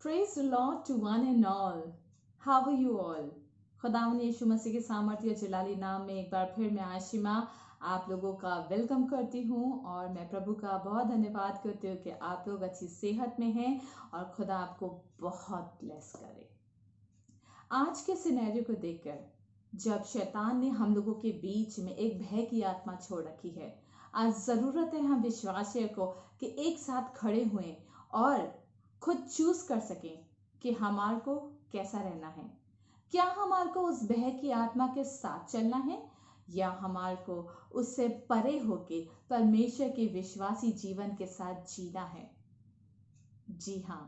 Praise the Lord to one and all. How are you all? खुदावंद यीशु मसीह के सामर्थ्य जलाली नाम में एक बार फिर मैं आशिमा आप लोगों का वेलकम करती हूँ और मैं प्रभु का बहुत धन्यवाद करती हूँ कि आप लोग अच्छी सेहत में हैं और खुदा आपको बहुत ब्लेस करे। आज के सिनेरियो को देखकर जब शैतान ने हम लोगों के बीच में एक भय की आत्मा छोड़ रखी है, आज ज़रूरत है हम विश्वासियों को कि एक साथ खड़े हुए और खुद चूज कर सकें कि हमारे को कैसा रहना है। क्या हमारे को उस भय की आत्मा के साथ चलना है या हमारे को उससे परे होके परमेश्वर के विश्वासी जीवन के साथ जीना है। जी हाँ,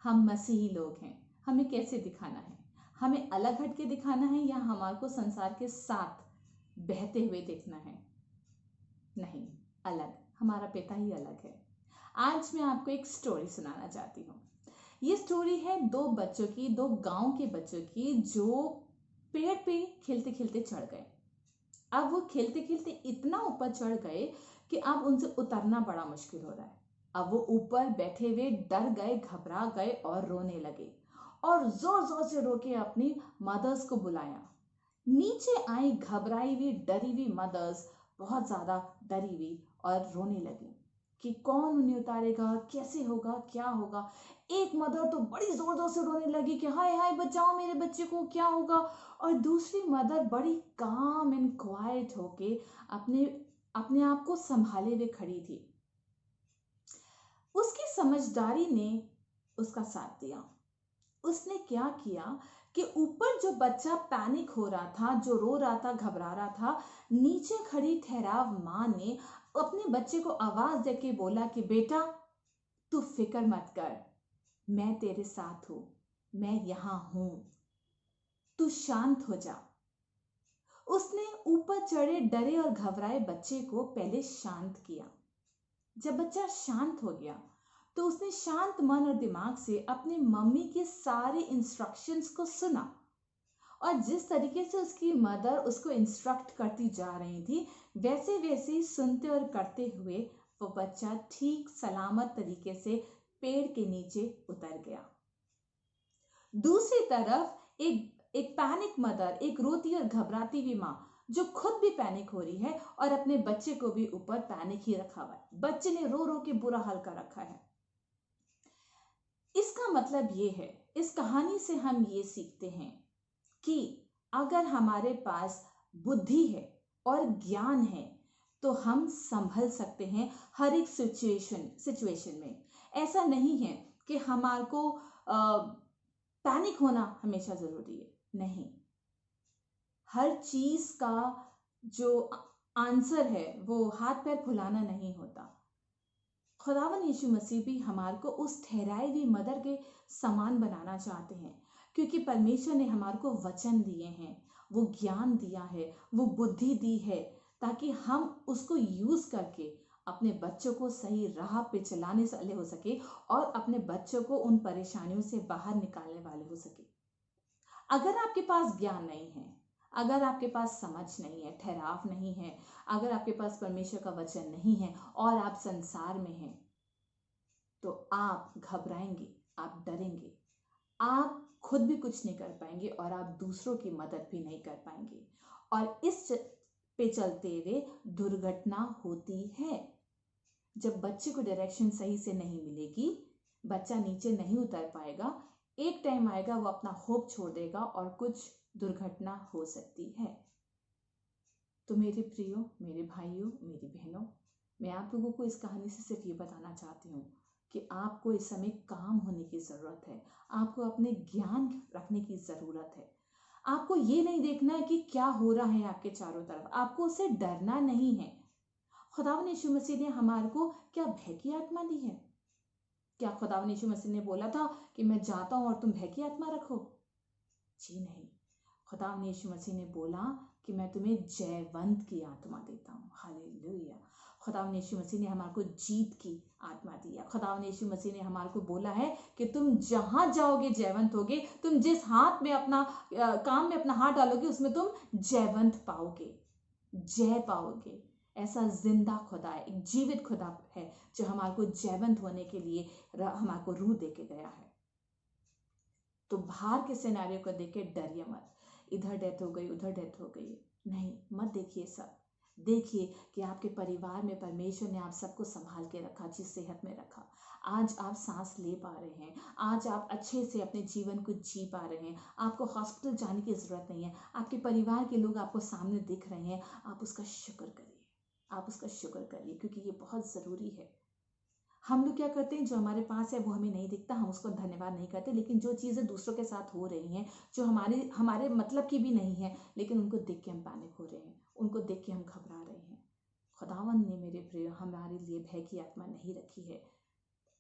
हम मसीही लोग हैं। हमें कैसे दिखाना है? हमें अलग हटके दिखाना है या हमारे को संसार के साथ बहते हुए देखना है? नहीं, अलग। हमारा पिता ही अलग है। आज मैं आपको एक स्टोरी सुनाना चाहती हूँ। ये स्टोरी है दो बच्चों की, दो गांव के बच्चों की जो पेड़ पे खेलते खेलते चढ़ गए। अब वो खेलते खेलते इतना ऊपर चढ़ गए कि अब उनसे उतरना बड़ा मुश्किल हो रहा है। अब वो ऊपर बैठे हुए डर गए, घबरा गए और रोने लगे और जोर जोर से रो के अपनी मदर्स को बुलाया। नीचे आई घबराई हुई डरी हुई मदर्स बहुत ज्यादा डरी हुई और रोने लगी कि कौन उन्हें उतारेगा, कैसे होगा, क्या होगा। एक मदर तो बड़ी जोर जोर से रोने लगी कि हाय हाय बचाओ मेरे बच्चे को, क्या होगा। और दूसरी मदर बड़ी काम एंड क्वाइट होके अपने अपने आप को संभाले हुए खड़ी थी। उसकी समझदारी ने उसका साथ दिया। उसने क्या किया कि ऊपर जो बच्चा पैनिक हो रहा था, जो रो रहा था, घबरा रहा था, नीचे खड़ी ठहराव माँ ने अपने बच्चे को आवाज देके बोला कि बेटा तू फिक्र मत कर, मैं तेरे साथ हूं, मैं यहां हूं, तू शांत हो जा। उसने ऊपर चढ़े डरे और घबराए बच्चे को पहले शांत किया। जब बच्चा शांत हो गया तो उसने शांत मन और दिमाग से अपनी मम्मी के सारे इंस्ट्रक्शंस को सुना और जिस तरीके से उसकी मदर उसको इंस्ट्रक्ट करती जा रही थी वैसे वैसे ही सुनते और करते हुए वो बच्चा ठीक सलामत तरीके से पेड़ के नीचे उतर गया। दूसरी तरफ एक पैनिक मदर, एक रोती और घबराती हुई माँ जो खुद भी पैनिक हो रही है और अपने बच्चे को भी ऊपर पैनिक ही रखा हुआ है। बच्चे ने रो रो के बुरा हाल कर रखा है। इसका मतलब ये है, इस कहानी से हम ये सीखते हैं कि अगर हमारे पास बुद्धि है और ज्ञान है तो हम संभल सकते हैं हर एक सिचुएशन में। ऐसा नहीं है कि हमारे को पैनिक होना हमेशा जरूरी है, नहीं। हर चीज का जो आंसर है वो हाथ पैर फुलाना नहीं होता। खुदावन यीशु मसीह भी हमारे को उस ठहराई हुई मदर के समान बनाना चाहते हैं क्योंकि परमेश्वर ने हमारे को वचन दिए हैं, वो ज्ञान दिया है, वो बुद्धि दी है ताकि हम उसको यूज करके अपने बच्चों को सही राह पे चलाने वाले हो सके और अपने बच्चों को उन परेशानियों से बाहर निकालने वाले हो सके। अगर आपके पास ज्ञान नहीं है, अगर आपके पास समझ नहीं है, ठहराव नहीं है, अगर आपके पास परमेश्वर का वचन नहीं है और आप संसार में हैं तो आप घबराएंगे, आप डरेंगे, आप खुद भी कुछ नहीं कर पाएंगे और आप दूसरों की मदद भी नहीं कर पाएंगे और इस पे चलते हुए दुर्घटना होती है। जब बच्चे को डायरेक्शन सही से नहीं मिलेगी, बच्चा नीचे नहीं उतर पाएगा, एक टाइम आएगा वो अपना होप छोड़ देगा और कुछ दुर्घटना हो सकती है। तो मेरे प्रियो, मेरे भाइयों, मेरी बहनों, मैं आप लोगों को इस कहानी से सिर्फ ये बताना चाहती हूँ कि आपको इस समय काम होने की जरूरत है, आपको अपने ज्ञान रखने की जरूरत है। आपको ये नहीं देखना है कि क्या हो रहा है आपके चारों तरफ, आपको उससे डरना नहीं है। खुदावन यीशु मसीह ने हमारे को क्या भय की आत्मा दी है? क्या खुदावन यीशु मसीह ने बोला था कि मैं जाता हूं और तुम भय की आत्मा रखो? जी नहीं। खुदावन यीशु मसीह ने बोला कि मैं तुम्हें जयवंत की आत्मा देता हूँ। हालेलुया। खुदावन यीशु मसीह ने हमारे को जीत की आत्मा दी है। खुदावन यीशु मसीह ने हमारे को बोला है कि तुम जहां जाओगे जयवंत होगे, तुम जिस हाथ में अपना काम में अपना हाथ डालोगे उसमें तुम जयवंत पाओगे, जय पाओगे। ऐसा जिंदा खुदा है, एक जीवित खुदा है जो हमारे को जयवंत होने के लिए हमारे को रूह दे के गया है। तो बाहर के सिनेरियो को देख के डरिए मत, इधर डेथ हो गई उधर डेथ हो गई, नहीं मत देखिए सब। देखिए कि आपके परिवार में परमेश्वर ने आप सबको संभाल के रखा, अच्छी सेहत में रखा। आज आप सांस ले पा रहे हैं, आज आप अच्छे से अपने जीवन को जी पा रहे हैं, आपको हॉस्पिटल जाने की ज़रूरत नहीं है, आपके परिवार के लोग आपको सामने दिख रहे हैं। आप उसका शुक्र करिए, आप उसका शुक्र करिए, क्योंकि ये बहुत ज़रूरी है। हम लोग क्या करते हैं, जो हमारे पास है वो हमें नहीं दिखता, हम उसको धन्यवाद नहीं करते, लेकिन जो चीज़ें दूसरों के साथ हो रही हैं, जो हमारे हमारे मतलब की भी नहीं है, लेकिन उनको देख के हम पैनिक हो रहे हैं, उनको देख के हम घबरा रहे हैं। खुदावंद ने मेरे प्रिय हमारे लिए भय की आत्मा नहीं रखी है।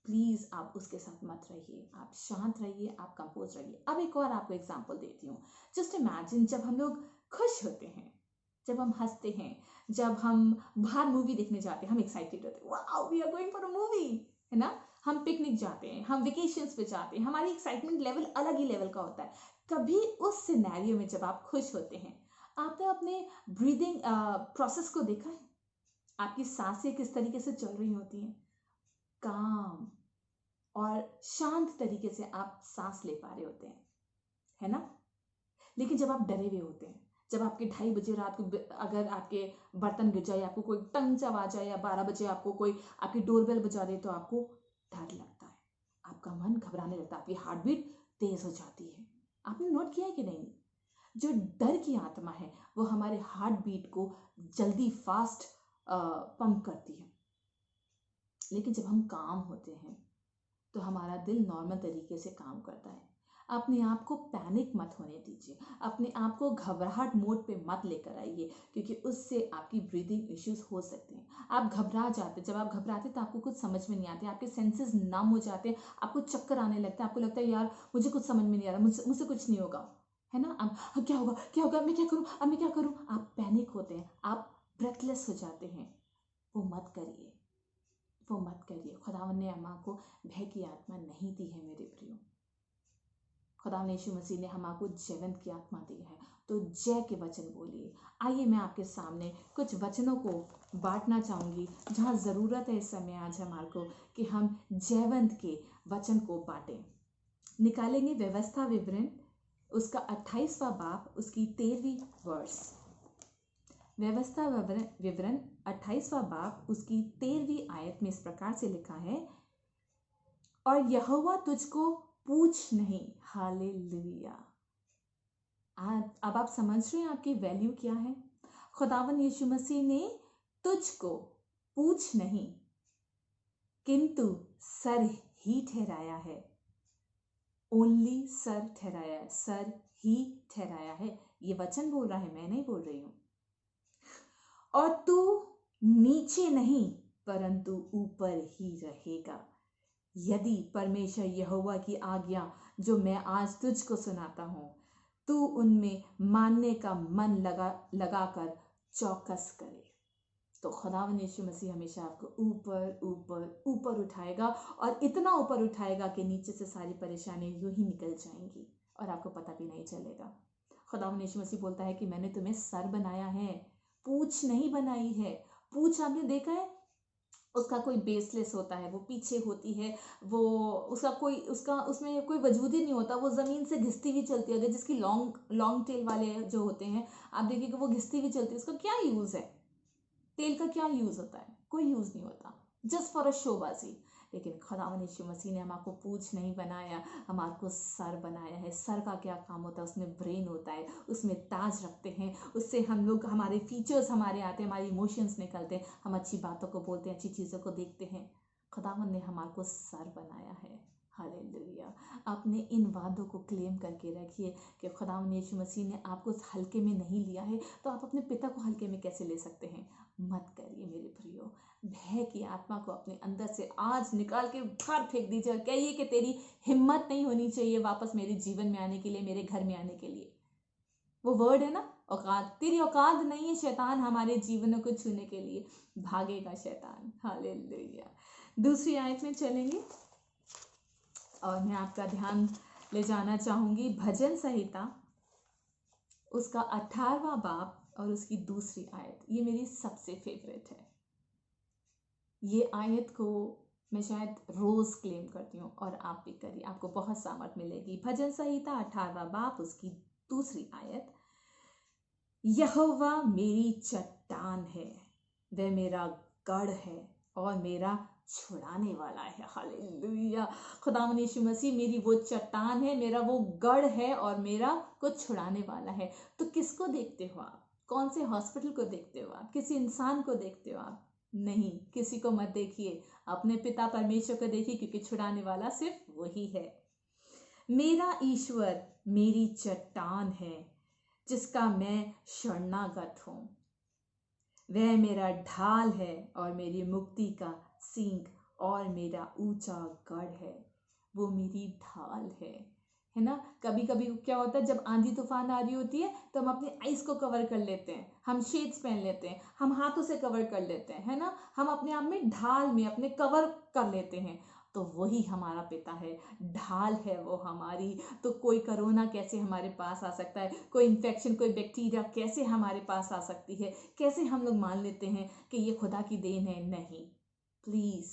प्लीज़ आप उसके साथ मत रहिए, आप शांत रहिए, आप कंपोज रहिए। अब एक और आपको एग्जाम्पल देती हूँ। जस्ट इमेजिन, जब हम लोग खुश होते हैं, जब हम हंसते हैं, जब हम बाहर मूवी देखने जाते हैं, हम एक्साइटेड होते हैं, wow we are going for a movie, है ना, हम पिकनिक जाते हैं, हम वेकेशंस पे जाते हैं, हमारी एक्साइटमेंट लेवल अलग ही लेवल का होता है। कभी उस सिनेरियो में जब आप खुश होते हैं, आपने अपने ब्रीदिंग प्रोसेस को देखा है? आपकी सांसें किस तरीके से चल रही होती हैं, काम और शांत तरीके से आप सांस ले पा रहे होते हैं, है ना। लेकिन जब आप डरे हुए होते हैं, जब आपके 2:30 बजे रात को अगर आपके बर्तन गिर जाए, आपको कोई टंग से आवाज आए, या 12 बजे आपको कोई आपकी डोरबेल बजा दे, तो आपको डर लगता है, आपका मन घबराने लगता है, आपकी हार्ट बीट तेज हो जाती है। आपने नोट किया है कि नहीं? जो डर की आत्मा है वो हमारे हार्ट बीट को जल्दी फास्ट पंप करती है। लेकिन जब हम काम होते हैं तो हमारा दिल नॉर्मल तरीके से काम करता है। अपने आप को पैनिक मत होने दीजिए, अपने आप को घबराहट मोड पे मत लेकर आइए, क्योंकि उससे आपकी ब्रीदिंग इश्यूज हो सकते हैं। आप घबरा जाते, जब आप घबराते तो आपको कुछ समझ में नहीं आते, आपके सेंसेस नम हो जाते हैं, आपको चक्कर आने लगता है, आपको लगता है यार मुझे कुछ समझ में नहीं आ रहा, मुझसे कुछ नहीं होगा, है ना। अब क्या होगा क्या होगा, मैं क्या करूँ, अब मैं क्या करूँ, आप पैनिक होते हैं, आप ब्रेथलेस हो जाते हैं। वो मत करिए, वो मत करिए। खुदावन ने अम्मा को भय की आत्मा नहीं दी है मेरे प्रियो। खुदावन यीशु मसीह ने हमारे जीवंत की आत्मा दी है। तो जय के वचन बोलिए। आइए मैं आपके सामने कुछ वचनों को बांटना चाहूँगी, जहाँ ज़रूरत है इस समय आज हमारे को कि हम जयवंत के वचन को बांटें। निकालेंगे व्यवस्था विवरण, उसका 28वां बाब, उसकी 13वीं वर्स। व्यवस्था विवरण 28वां बाब, उसकी 13वीं आयत में इस प्रकार से लिखा है, और यहोवा तुझको पूछ नहीं। हालेलुया। अब आप समझ रहे हैं आपकी वैल्यू क्या है। खुदावन यीशु मसीह ने तुझको पूछ नहीं किंतु सर ही ठहराया है। ओनली सर ठहराया है, सर ही ठहराया है। ये वचन बोल रहा है, मैं नहीं बोल रही हूं। और तू नीचे नहीं परंतु ऊपर ही रहेगा, यदि परमेश्वर यहोवा की आज्ञा जो मैं आज तुझको सुनाता हूं, तू उनमें मानने का मन लगाकर चौकस करे। तो खुदावन यीशु मसीह हमेशा आपको ऊपर ऊपर ऊपर उठाएगा, और इतना ऊपर उठाएगा कि नीचे से सारी परेशानी यूं ही निकल जाएंगी और आपको पता भी नहीं चलेगा। खुदावन यीशु मसीह बोलता है कि मैंने तुम्हें सर बनाया है, पूंछ नहीं बनाई है। पूंछ आपने देखा है, उसका कोई बेसलेस होता है, वो पीछे होती है, वो उसका उसमें कोई वजूद ही नहीं होता, वो ज़मीन से घिसती हुई चलती है। अगर जिसकी लॉन्ग लॉन्ग टेल वाले जो होते हैं, आप देखिए कि वो घिसती हुई चलती है। उसका क्या यूज़ है? तेल का क्या यूज़ होता है? कोई यूज़ नहीं होता, जस्ट फॉर अ शोबाजी। लेकिन खुदावन यीशु मसीह ने हमको पूंछ नहीं बनाया, हमको सर बनाया है। सर का क्या काम होता है? उसमें ब्रेन होता है, उसमें ताज रखते हैं, उससे हम लोग, हमारे फीचर्स हमारे आते हैं, हमारे इमोशंस निकलते हैं, हम अच्छी बातों को बोलते हैं, अच्छी चीज़ों को देखते हैं। खुदावन ने हमको सर बनाया है। हालेलुया। आपने इन वादों को क्लेम करके रखिए कि खुदावन यीशु मसीह ने आपको हल्के में नहीं लिया है, तो आप अपने पिता को हल्के में कैसे ले सकते हैं? मत करिए मेरे प्रियो। भय की आत्मा को अपने अंदर से आज निकाल के बाहर फेंक दीजिए और कहिए कि तेरी हिम्मत नहीं होनी चाहिए वापस मेरे जीवन में आने के लिए, मेरे घर में आने के लिए। वो वर्ड है ना, औकात, तेरी औकात नहीं है शैतान हमारे जीवनों को छूने के लिए। भागेगा शैतान। हालेलुया। दूसरी आयत में चलेंगे और मैं आपका ध्यान ले जाना चाहूंगी भजन संहिता, उसका 18वां बाब और उसकी दूसरी आयत। ये मेरी सबसे फेवरेट है। ये आयत को मैं शायद रोज क्लेम करती हूँ और आप भी करिए, आपको बहुत सामर्थ मिलेगी। भजन संहिता 18वां बाब उसकी 2 आयत, यहोवा मेरी चट्टान है, वह मेरा गढ़ है और मेरा छुड़ाने वाला है। हालेलुया। खुदावंद यीशु मसीह मेरी वो चट्टान है, मेरा वो गढ़ है और मेरा को छुड़ाने वाला है। तो किसको देखते हो आप? कौन से हॉस्पिटल को देखते हो आप? किसी इंसान को देखते हो आप? नहीं, किसी को मत देखिए, अपने पिता परमेश्वर को देखिए, क्योंकि छुड़ाने वाला सिर्फ वही है। मेरा ईश्वर मेरी चट्टान है जिसका मैं शरणागत हूँ, वह मेरा ढाल है और मेरी मुक्ति का सींग और मेरा ऊंचा गढ़ है। वो मेरी ढाल है ना। कभी कभी क्या होता है, जब आंधी तूफान आ रही होती है तो हम अपनी आइस को कवर कर लेते हैं, हम शेड्स पहन लेते हैं, हम हाथों से कवर कर लेते हैं, है ना। हम अपने आप में ढाल में अपने कवर कर लेते हैं। तो वही हमारा पिता है, ढाल है वो हमारी। तो कोई कोरोना कैसे हमारे पास आ सकता है, कोई इन्फेक्शन, कोई बैक्टीरिया कैसे हमारे पास आ सकती है? कैसे हम लोग मान लेते हैं कि ये खुदा की देन है? नहीं, please,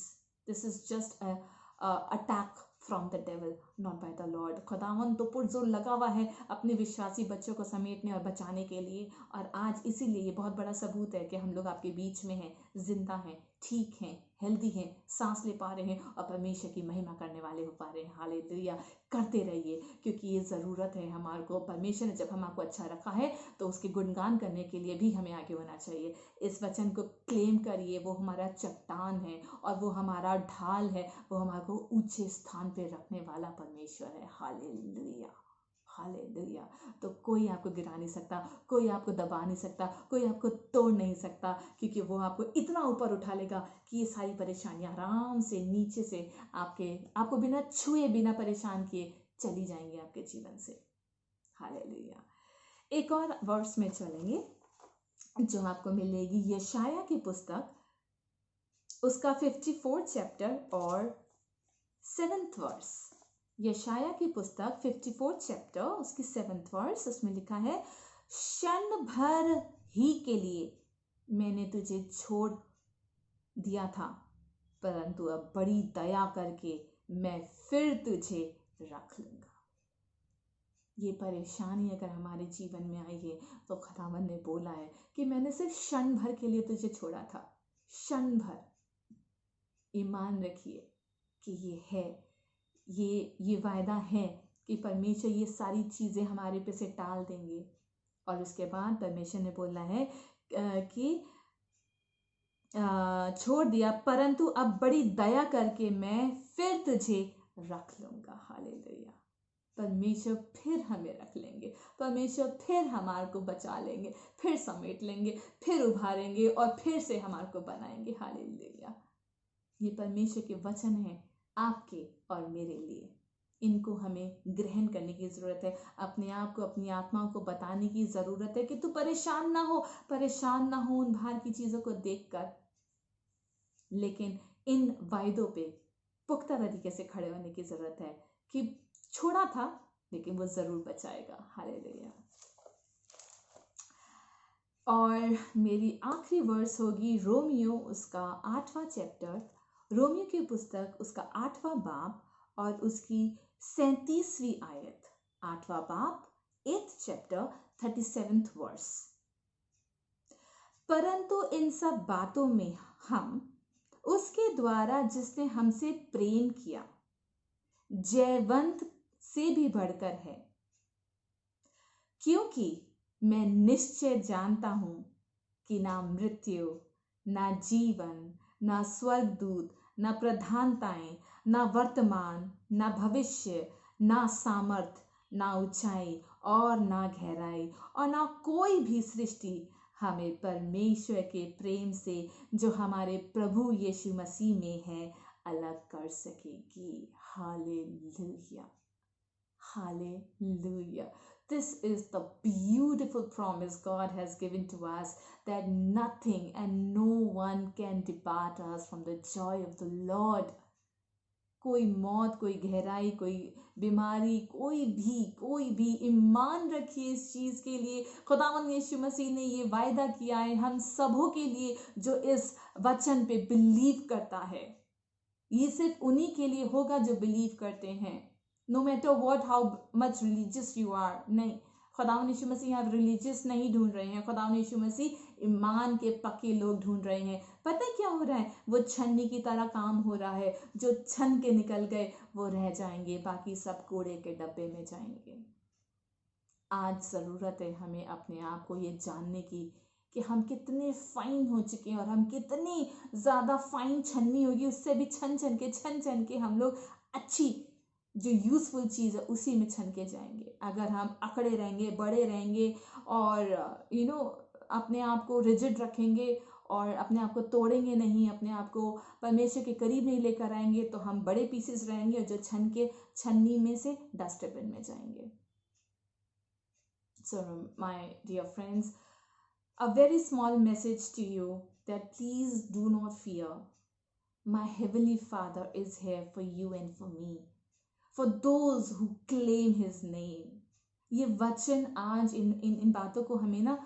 this is just attack from the devil, not by the Lord. खुदावन तो पुरजोर लगा हुआ है अपने विश्वासी बच्चों को समेटने और बचाने के लिए। और आज इसीलिए ये बहुत बड़ा सबूत है कि हम लोग आपके बीच में हैं, जिंदा हैं, ठीक हैं, हेल्दी हैं, सांस ले पा रहे हैं और परमेश्वर की महिमा करने वाले हो पा रहे हैं। हालेलुया। करते रहिए, क्योंकि ये ज़रूरत है हमारे को। परमेश्वर ने जब हमको अच्छा रखा है तो उसके गुणगान करने के लिए भी हमें आगे होना चाहिए। इस वचन को क्लेम करिए, वो हमारा चट्टान है और वो हमारा ढाल है, वो हमारे को ऊंचे स्थान पे रखने वाला परमेश्वर है। Hallelujah, hallelujah. तो कोई आपको गिरा नहीं सकता, कोई आपको दबा नहीं सकता, कोई आपको तोड़ नहीं सकता, क्योंकि वो आपको इतना ऊपर उठा लेगा कि ये सारी परेशानियां आराम से नीचे से आपको बिना छुए, बिना परेशान किए चली जाएंगी आपके जीवन से। हालेलुया। एक और वर्स में चलेंगे जो आपको मिलेगी यशाया की पुस्तक, उसका 54 चैप्टर और 7th वर्स। यशाया की पुस्तक 54 चैप्टर उसकी 7th वर्स, उसमें लिखा है, क्षण भर ही के लिए मैंने तुझे छोड़ दिया था, परंतु अब बड़ी दया करके मैं फिर तुझे रख लूंगा। ये परेशानी अगर हमारे जीवन में आई है तो खुदावंद ने बोला है कि मैंने सिर्फ क्षण भर के लिए तुझे छोड़ा था। क्षण भर। ईमान रखिए कि ये है, ये वायदा है कि परमेश्वर ये सारी चीज़ें हमारे पे से टाल देंगे। और उसके बाद परमेश्वर ने बोला है कि छोड़ दिया, परंतु अब बड़ी दया करके मैं फिर तुझे रख लूंगा। हालेलुया। परमेश्वर फिर हमें रख लेंगे, परमेश्वर फिर हमारे को बचा लेंगे, फिर समेट लेंगे, फिर उभारेंगे और फिर से हमारे को बनाएंगे। हालेलुया। ये परमेश्वर के वचन हैं आपके और मेरे लिए। इनको हमें ग्रहण करने की ज़रूरत है। अपने आप को, अपनी आत्माओं को बताने की ज़रूरत है कि तू परेशान ना हो, परेशान ना हो उन बाहर की चीज़ों को देखकर, लेकिन इन वायदों पे पुख्ता तरीके से खड़े होने की ज़रूरत है कि छोड़ा था लेकिन वो ज़रूर बचाएगा। हालेलुया। और मेरी आखिरी वर्स होगी रोमियो उसका 8वां चैप्टर, रोमियो की पुस्तक उसका 8वां बाब और उसकी 37वीं आयत। 8वां बाब 8th चैप्टर 37th वर्स। परंतु इन सब बातों में हम उसके द्वारा जिसने हमसे प्रेम किया जयवंत से भी बढ़कर है, क्योंकि मैं निश्चय जानता हूं कि ना मृत्यु, ना जीवन, ना स्वर्गदूत, ना प्रधानताएं, ना वर्तमान, ना भविष्य, ना सामर्थ, ना ऊंचाई और ना गहराई और ना कोई भी सृष्टि हमें परमेश्वर के प्रेम से जो हमारे प्रभु यीशु मसीह में है अलग कर सकेगी। Hallelujah, hallelujah. This is the beautiful promise God has given to us, that nothing and no one can depart us from the joy of the Lord. कोई मौत, कोई गहराई, कोई बीमारी, कोई भी ईमान रखिए इस चीज के लिए। खुदावंद यीशु मसीह ने ये वायदा किया है हम सबों के लिए जो इस वचन पे बिलीव करता है। ये सिर्फ उन्हीं के लिए होगा जो बिलीव करते हैं। No matter what how much religious you are. नहीं, खुदावंद यीशु मसीह आप रिलीजियस नहीं ढूंढ रहे हैं, खुदावंद यीशु मसीह ईमान के पक्के लोग ढूंढ रहे हैं। पता है क्या हो रहा है? वो छन्नी की तरह काम हो रहा है, जो छन के निकल गए वो रह जाएंगे, बाकी सब कूड़े के डब्बे में जाएंगे। आज ज़रूरत है हमें अपने आप को ये जानने की कि हम कितने फाइन हो चुके हैं, और हम कितनी ज़्यादा फाइन छन्नी होगी, उससे भी छन छन के हम लोग अच्छी जो यूज़फुल चीज़ है उसी में छन के जाएंगे। अगर हम अकड़े रहेंगे, बड़े रहेंगे और अपने आप को रिजिड रखेंगे और अपने आप को तोड़ेंगे नहीं, अपने आप को परमेश्वर के करीब नहीं लेकर आएंगे, तो हम बड़े पीसेस रहेंगे और जो छन्नी में से डस्टबिन में जाएंगे। So, my dear friends, a very small message to you that please do not fear. My Heavenly Father is here for you and for me, for those who claim His name. ये वचन आज इन बातों को हमें ना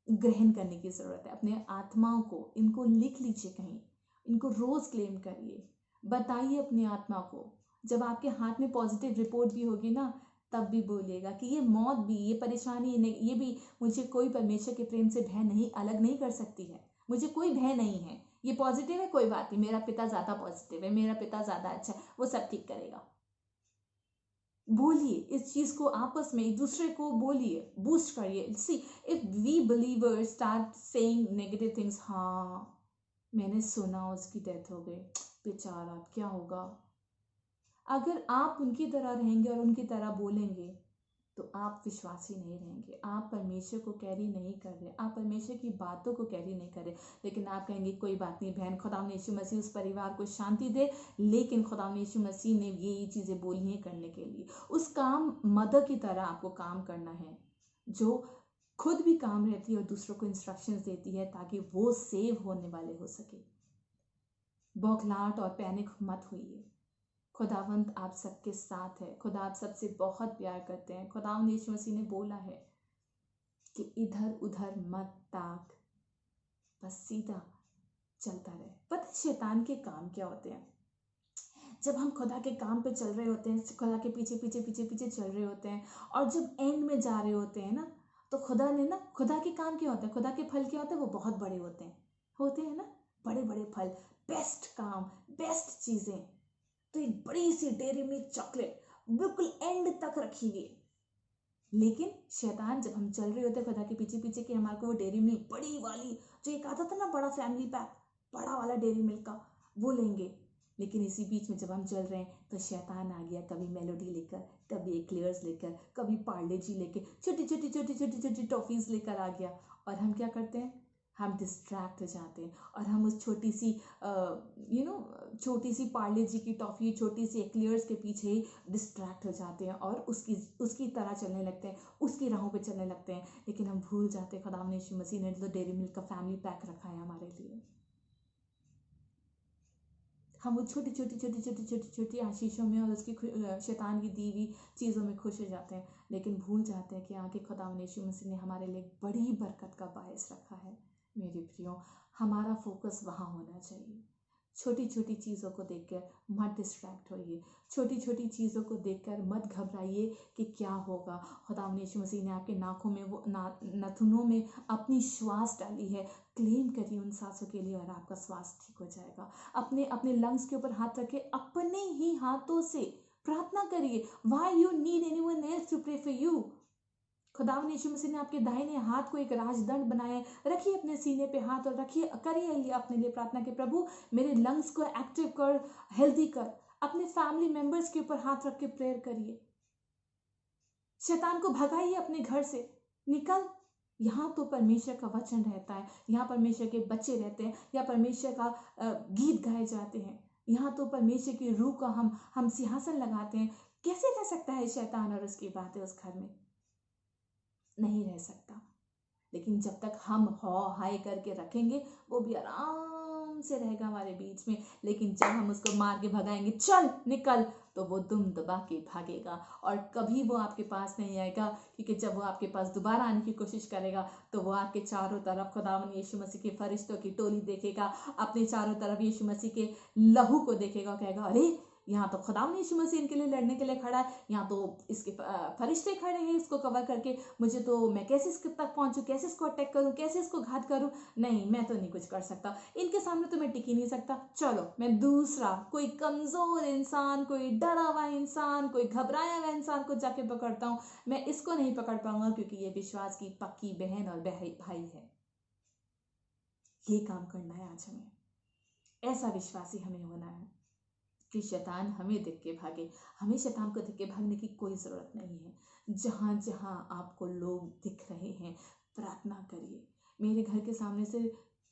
ग्रहण करने की ज़रूरत है। अपने आत्माओं को इनको लिख लीजिए कहीं, इनको रोज़ क्लेम करिए, बताइए अपनी आत्मा को। जब आपके हाथ में पॉजिटिव रिपोर्ट भी होगी ना, तब भी बोलिएगा कि ये मौत भी, ये परेशानी, ये भी मुझे कोई परमेश्वर के प्रेम से भय नहीं, अलग नहीं कर सकती है। मुझे कोई भय नहीं है, ये पॉजिटिव है, कोई बात नहीं, मेरा पिता ज़्यादा पॉजिटिव है, मेरा पिता ज़्यादा अच्छा है, वो सब ठीक करेगा। बोलिए इस चीज़ को, आपस में एक दूसरे को बोलिए, बूस्ट करिए। See, if we believers start saying negative things, हाँ मैंने सुना उसकी डेथ हो गई, बेचारा क्या होगा, अगर आप उनकी तरह रहेंगे और उनकी तरह बोलेंगे तो आप विश्वासी नहीं रहेंगे। आप परमेश्वर को कैरी नहीं कर रहे, आप परमेश्वर की बातों को कैरी नहीं कर रहे, लेकिन आप कहेंगे कोई बात नहीं बहन, खुदावंद यीशु मसीह उस परिवार को शांति दे, लेकिन खुदावंद यीशु मसीह ने ये चीज़ें बोली हैं करने के लिए। उस काम मदर की तरह आपको काम करना है, जो खुद भी काम रहती है और दूसरों को इंस्ट्रक्शंस देती है ताकि वो सेव होने वाले हो सके। बौखलाहट और पैनिक मत होइए, खुदावंत आप सबके साथ है, खुदा आप सबसे बहुत प्यार करते हैं। खुदावंद यीशु मसीह ने बोला है कि इधर उधर मत ताक, बस सीधा चलता रहे। पता है शैतान के काम क्या होते हैं? जब हम खुदा के काम पे चल रहे होते हैं, खुदा के पीछे पीछे पीछे पीछे चल रहे होते हैं, और जब एंड में जा रहे होते हैं ना, तो खुदा ने ना, खुदा के काम क्या होता है, खुदा के फल क्या होते हैं, वो बहुत बड़े होते हैं ना, बड़े बड़े फल, बेस्ट काम, बेस्ट चीज़ें। तो एक बड़ी सी डेयरी मिल्क चॉकलेट बिल्कुल एंड तक रखी हुई, लेकिन शैतान जब हम चल रहे होते हैं खुदा के पीछे पीछे कि हमारे को वो डेयरी मिल्क बड़ी वाली, जो एक आता था ना बड़ा फैमिली पैक, बड़ा वाला डेयरी मिल्क का, वो लेंगे। लेकिन इसी बीच में जब हम चल रहे हैं तो शैतान आ गया, कभी मेलोडी लेकर, कभी एक्लेयर्स लेकर, कभी पार्ले जी लेकर, छोटी छोटी छोटी छोटी छोटी टॉफीज लेकर आ गया, और हम क्या करते हैं, हम डिस्ट्रैक्ट हो जाते हैं, और हम उस छोटी सी छोटी सी पार्ले जी की टॉफ़ी, छोटी सी एक्लेयर्स के पीछे ही डिस्ट्रैक्ट हो जाते हैं और उसकी तरह चलने लगते हैं, उसकी राहों पे चलने लगते हैं। लेकिन हम भूल जाते हैं खुदावंद यीशु मसीह ने तो डेयरी मिल्क का फैमिली पैक रखा है हमारे लिए। हम वो छोटी छोटी छोटी छोटी छोटी छोटी आशीषों में और उसकी शैतान की दी हुई चीज़ों में खुश हो जाते हैं, लेकिन भूल जाते हैं कि आगे खुदावंद यीशु मसीह ने हमारे लिए बड़ी बरकत का बायस रखा है। मेरे प्रियो, हमारा फोकस वहाँ होना चाहिए। छोटी छोटी चीज़ों को देखकर मत डिस्ट्रैक्ट होइए, छोटी छोटी चीज़ों को देखकर मत घबराइए कि क्या होगा। खुदावंद यीशु मसीह ने आपके नाखों में, वो नथुनों में अपनी श्वास डाली है, क्लेम करिए उन सांसों के लिए और आपका श्वास ठीक हो जाएगा। अपने अपने लंग्स के ऊपर हाथ रखे, अपने ही हाथों से प्रार्थना करिए। Why you need anyone else to pray for you? खुदावंद यीशु मसीह ने आपके दाहिने हाथ को एक राजदंड बनाया, रखिए अपने सीने पे हाथ और रखिए, करिए अपने लिए प्रार्थना के प्रभु मेरे लंग्स को एक्टिव कर, हेल्दी कर। अपने फैमिली मेंबर्स के ऊपर हाथ रख के प्रेयर करिए। शैतान को भगाइए अपने घर से, निकल। यहाँ तो परमेश्वर का वचन रहता है, यहाँ परमेश्वर के बच्चे रहते हैं, यहाँ परमेश्वर का गीत गाए जाते हैं, यहाँ तो परमेश्वर की रूह का हम सिंहासन लगाते हैं। कैसे रह सकता है शैतान और उसकी बातें उस घर में? नहीं रह सकता। लेकिन जब तक हम हाय करके रखेंगे, वो भी आराम आराम से रहेगा हमारे बीच में। लेकिन जब हम उसको मार के भगाएंगे, चल निकल, तो वो दुम दबा के भागेगा और कभी वो आपके पास नहीं आएगा। क्योंकि जब वो आपके पास दोबारा आने की कोशिश करेगा तो वो आपके चारों तरफ खुदावन यीशु मसीह के फरिश्तों की टोली देखेगा, अपने चारों तरफ यीशु मसीह के लहू को देखेगा और कहेगा, अरे यहाँ तो खुदावन यीशु मसीह इनके लिए लड़ने के लिए खड़ा है, यहाँ तो इसके फरिश्ते खड़े हैं इसको कवर करके, मुझे तो, मैं कैसे इसके तक पहुंचूं, कैसे इसको अटैक करूं, कैसे इसको घात करूं, नहीं मैं तो नहीं कुछ कर सकता, इनके सामने तो मैं टिक ही नहीं सकता। चलो मैं दूसरा कोई कमजोर इंसान, कोई डरा हुआ इंसान, कोई घबराया हुआ इंसान को जाके पकड़ता हूँ, मैं इसको नहीं पकड़ पाऊंगा क्योंकि ये विश्वास की पक्की बहन और भाई है। ये काम करना है आज हमें, ऐसा विश्वासी हमें होना है कि शैतान हमें देख के भागे। हमें शैतान को देख के भागने की कोई ज़रूरत नहीं है। जहाँ जहाँ आपको लोग दिख रहे हैं, प्रार्थना करिए। मेरे घर के सामने से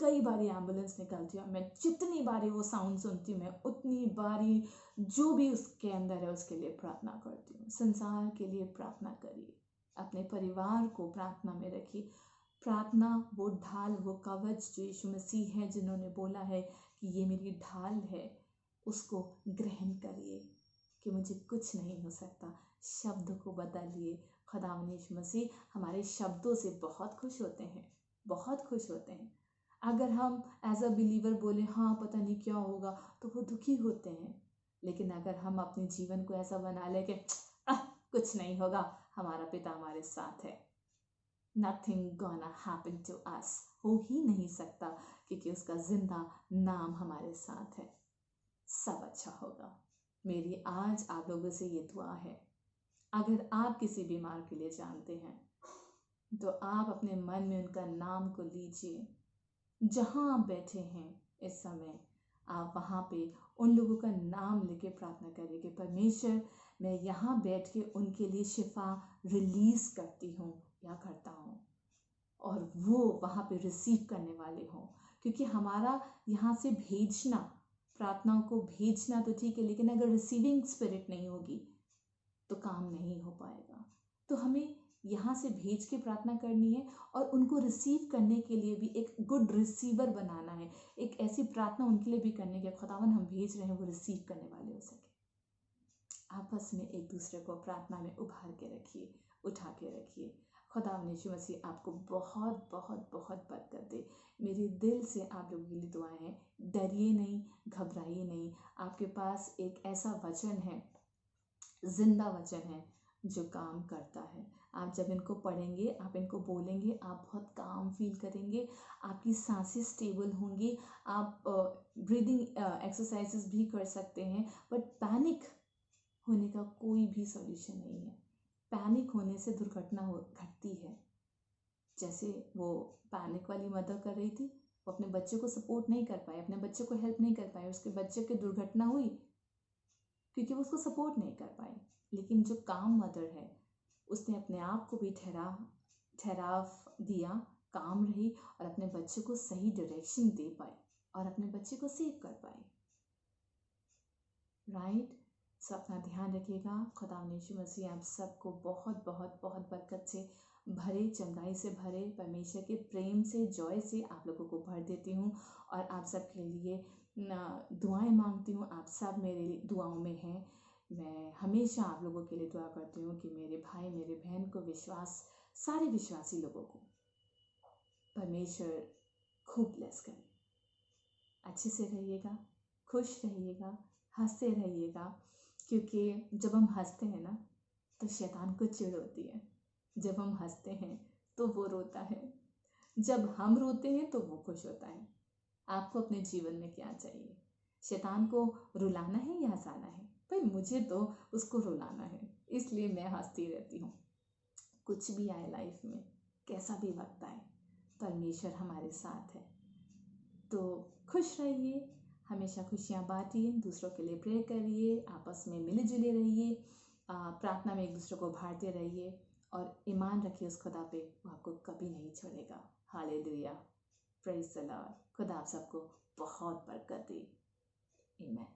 कई बारी एम्बुलेंस निकलती है, मैं जितनी बारी वो साउंड सुनती हूँ, मैं उतनी बारी जो भी उसके अंदर है उसके लिए प्रार्थना करती हूँ। संसार के लिए प्रार्थना करिए, अपने परिवार को प्रार्थना में रखिए। प्रार्थना वो ढाल, वो कवच जो यीशु मसीह है, जिन्होंने बोला है कि ये मेरी ढाल है, उसको ग्रहण करिए कि मुझे कुछ नहीं हो सकता। शब्द को बदलिए। खुदावंद यीशु मसीह हमारे शब्दों से बहुत खुश होते हैं, बहुत खुश होते हैं। अगर हम एज अ बिलीवर बोले हाँ पता नहीं क्या होगा, तो वो दुखी होते हैं। लेकिन अगर हम अपने जीवन को ऐसा बना ले कि कुछ नहीं होगा, हमारा पिता हमारे साथ है, nothing gonna happen to us, हो ही नहीं सकता क्योंकि उसका जिंदा नाम हमारे साथ है, सब अच्छा होगा। मेरी आज आप लोगों से ये दुआ है, अगर आप किसी बीमार के लिए जानते हैं तो आप अपने मन में उनका नाम को लीजिए। जहाँ आप बैठे हैं इस समय, आप वहाँ पे उन लोगों का नाम लेके प्रार्थना करिए कि परमेश्वर, मैं यहाँ बैठ के उनके लिए शिफा रिलीज करती हूँ या करता हूँ, और वो वहाँ पे रिसीव करने वाले हों। क्योंकि हमारा यहाँ से भेजना, प्रार्थनाओं को भेजना तो ठीक है, लेकिन अगर रिसीविंग स्पिरिट नहीं होगी तो काम नहीं हो पाएगा। तो हमें यहाँ से भेज के प्रार्थना करनी है और उनको रिसीव करने के लिए भी एक गुड रिसीवर बनाना है, एक ऐसी प्रार्थना उनके लिए भी करने की, खुदावन हम भेज रहे हैं वो रिसीव करने वाले हो सके। आपस में एक दूसरे को प्रार्थना में उभार के रखिए, उठा के रखिए। खुदावंद यीशु मसीह आपको बहुत बहुत बहुत बरकत दे। मेरे दिल से आप लोगों के लिए दुआएं हैं। डरिए नहीं, घबराइए नहीं। आपके पास एक ऐसा वचन है, जिंदा वचन है जो काम करता है। आप जब इनको पढ़ेंगे, आप इनको बोलेंगे, आप बहुत काम फील करेंगे, आपकी सांसें स्टेबल होंगी, आप ब्रीदिंग एक्सरसाइजेस भी कर सकते हैं। बट पैनिक होने का कोई भी सॉल्यूशन नहीं है। पैनिक होने से दुर्घटना घटती है। जैसे वो पैनिक वाली मदर कर रही थी, वो अपने बच्चे को सपोर्ट नहीं कर पाई, अपने बच्चे को हेल्प नहीं कर पाई, उसके बच्चे की दुर्घटना हुई क्योंकि वो उसको सपोर्ट नहीं कर पाई। लेकिन जो काम मदर है, उसने अपने आप को भी ठहराव दिया, काम रही और अपने बच्चे को सही डायरेक्शन दे पाई और अपने बच्चे को सेव कर पाई। राइट? सो अपना ध्यान रखिएगा। खुदावंद यीशु मसीह आप सबको बहुत बहुत बहुत बरकत से भरे, चंगाई से भरे, परमेश्वर के प्रेम से, जॉय से आप लोगों को भर देती हूँ और आप सबके लिए दुआएं मांगती हूँ। आप सब मेरे दुआओं में हैं। मैं हमेशा आप लोगों के लिए दुआ करती हूँ कि मेरे भाई मेरे बहन को, सारे विश्वासी लोगों को परमेश्वर खूब ब्लेस करे। अच्छे से रहिएगा, खुश रहिएगा, हंसते रहिएगा, क्योंकि जब हम हंसते हैं ना तो शैतान को चिढ़ होती है, जब हम हंसते हैं तो वो रोता है, जब हम रोते हैं तो वो खुश होता है। आपको अपने जीवन में क्या चाहिए? शैतान को रुलाना है या हंसाना है? भाई मुझे तो उसको रुलाना है, इसलिए मैं हंसती रहती हूँ। कुछ भी आए लाइफ में, कैसा भी वक्त आए, परमेश्वर हमारे साथ है। तो खुश रहिए, हमेशा खुशियाँ बांटिए, दूसरों के लिए प्रे करिए, आपस में मिले जुले रहिए, प्रार्थना में एक दूसरे को भारते रहिए और ईमान रखिए उस खुदा पे, वो आपको कभी नहीं छोड़ेगा। Hallelujah, praise the Lord. खुदा आप सबको बहुत बरकत दे। आमीन।